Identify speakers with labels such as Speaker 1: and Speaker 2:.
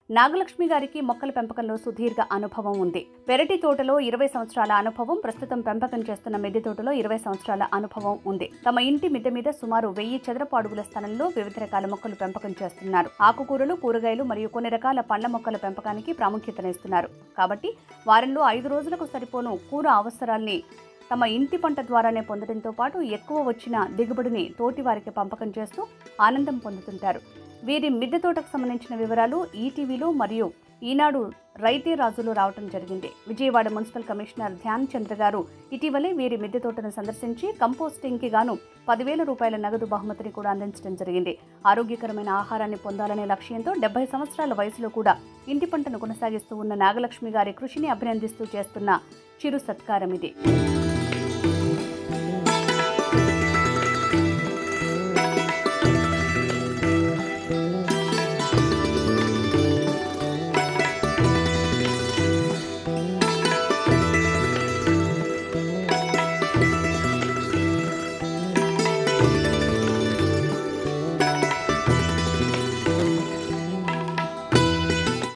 Speaker 1: నాగలక్ష్మి గారికి మొక్కల పెంపకంలో సుదీర్ఘ అనుభవం ఉంది. పెరటి తోటలో 20 సంవత్సరాల అనుభవం, ప్రస్తుతం పెంపకం చేస్తున్న మిద్దె తోటలో 20 సంవత్సరాల అనుభవం ఉంది. తమ ఇంటి మిద్దె మీద సుమారు 1000 చదరపు అడుగుల స్థలంలో వివిధ రకాల మొక్కలు పెంపకం చేస్తున్నారు. ఆకుకూరలు, కూరగాయలు మరియు కొన్ని రకాల పండ్ల మొక్కల పెంపకానికి ప్రాముఖ్యతనిస్తున్నారు. కాబట్టి వారంలో 5 రోజులకు సరిపోను కూర అవసరాల్ని తమ ఇంటి పంట ద్వారానే పొందడంతో పాటు ఎక్కువ వచ్చిన దిగుబడిని తోటి వారికి పంపకం చేస్తూ ఆనందం పొందుతుంటారు. వీరి మిద్దె తోటకు సంబంధించిన వివరాలు ఈటీవీలో మరియు ఈనాడు రైతే రాజులో రావడం జరిగింది. విజయవాడ మున్సిపల్ కమిషనర్ ధ్యాన్ చంద్ర గారు ఇటీవలే వీరి మిద్దె తోటను సందర్శించి కంపోస్టింగ్కి గాను 10,000 రూపాయల నగదు బహుమతిని కూడా అందించడం జరిగింది. ఆరోగ్యకరమైన ఆహారాన్ని పొందాలనే లక్ష్యంతో 70 సంవత్సరాల వయసులో కూడా ఇంటి పంటను కొనసాగిస్తూ ఉన్న నాగలక్ష్మి గారి కృషిని అభినందిస్తూ చేస్తున్న చిరు సత్కారం ఇది.